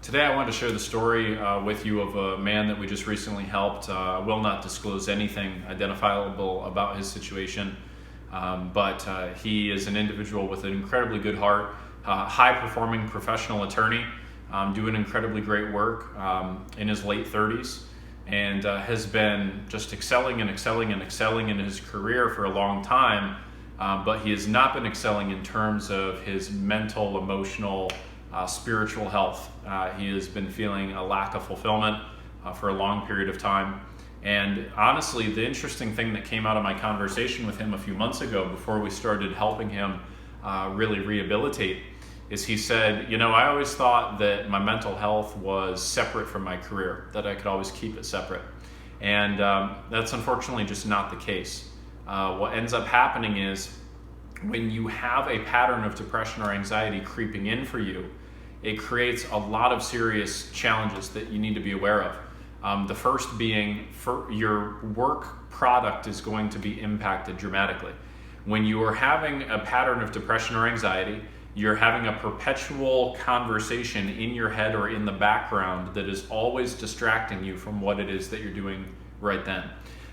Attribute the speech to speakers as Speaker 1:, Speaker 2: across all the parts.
Speaker 1: Today I wanted to share the story with you of a man that we just recently helped. I will not disclose anything identifiable about his situation, but he is an individual with an incredibly good heart, high-performing professional attorney, doing incredibly great work in his late 30s, and has been just excelling and excelling and excelling in his career for a long time, but he has not been excelling in terms of his mental, emotional, spiritual health. He has been feeling a lack of fulfillment for a long period of time. And honestly, the interesting thing that came out of my conversation with him a few months ago before we started helping him really rehabilitate is he said, I always thought that my mental health was separate from my career, that I could always keep it separate. And that's unfortunately just not the case. What ends up happening is when you have a pattern of depression or anxiety creeping in for you, it creates a lot of serious challenges that you need to be aware of. The first being your work product is going to be impacted dramatically. When you are having a pattern of depression or anxiety, you're having a perpetual conversation in your head or in the background that is always distracting you from what it is that you're doing right then.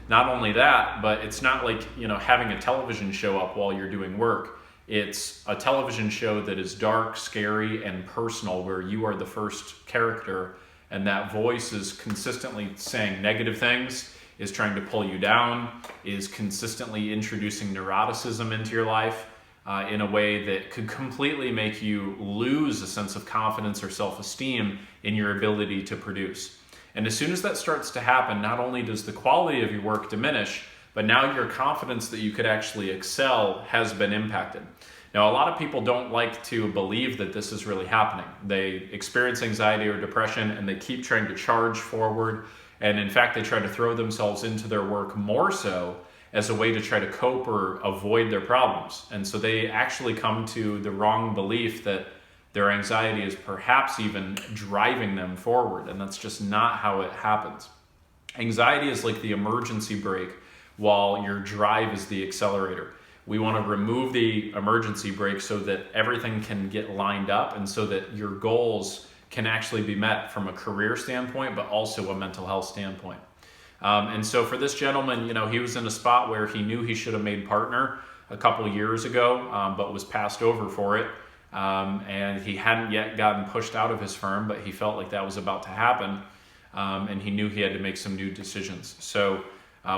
Speaker 1: Not only that, but it's not like, having a television show up while you're doing work. It's a television show that is dark, scary, and personal, where you are the first character, and that voice is consistently saying negative things, is trying to pull you down, is consistently introducing neuroticism into your life in a way that could completely make you lose a sense of confidence or self-esteem in your ability to produce. And as soon as that starts to happen, not only does the quality of your work diminish, but now your confidence that you could actually excel has been impacted. Now, a lot of people don't like to believe that this is really happening. They experience anxiety or depression and they keep trying to charge forward. And in fact, they try to throw themselves into their work more so as a way to try to cope or avoid their problems. And so they actually come to the wrong belief that their anxiety is perhaps even driving them forward, and that's just not how it happens. Anxiety is like the emergency brake while your drive is the accelerator. We want to remove the emergency brake so that everything can get lined up and so that your goals can actually be met from a career standpoint, but also a mental health standpoint. And so for this gentleman, he was in a spot where he knew he should have made partner a couple years ago, but was passed over for it. And he hadn't yet gotten pushed out of his firm, but he felt like that was about to happen. And he knew he had to make some new decisions. So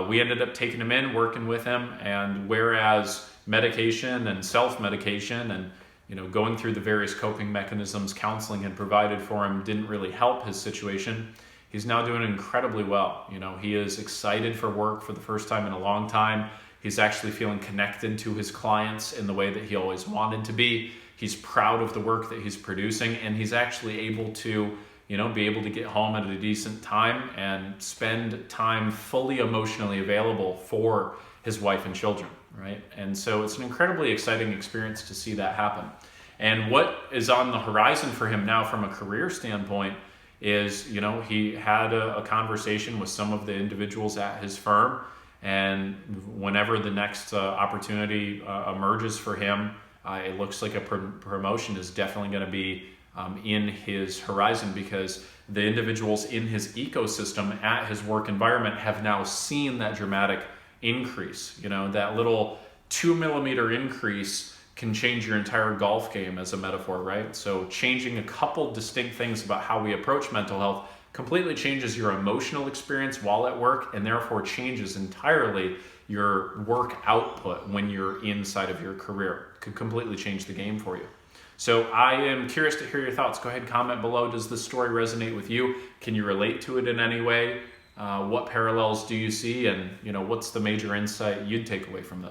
Speaker 1: we ended up taking him in, working with him. And whereas medication and self-medication and going through the various coping mechanisms counseling had provided for him didn't really help his situation, he's now doing incredibly well. He is excited for work for the first time in a long time. He's actually feeling connected to his clients in the way that he always wanted to be. He's proud of the work that he's producing, and he's actually able to, be able to get home at a decent time and spend time fully emotionally available for his wife and children, right? And so it's an incredibly exciting experience to see that happen. And what is on the horizon for him now from a career standpoint is, he had a conversation with some of the individuals at his firm, and whenever the next opportunity emerges for him, it looks like a promotion is definitely going to be in his horizon, because the individuals in his ecosystem at his work environment have now seen that dramatic increase. That little 2mm increase can change your entire golf game, as a metaphor, right? So changing a couple distinct things about how we approach mental health completely changes your emotional experience while at work, and therefore changes entirely your work output when you're inside of your career. It could completely change the game for you. So I am curious to hear your thoughts. Go ahead and comment below. Does this story resonate with you? Can you relate to it in any way? What parallels do you see? And what's the major insight you'd take away from this?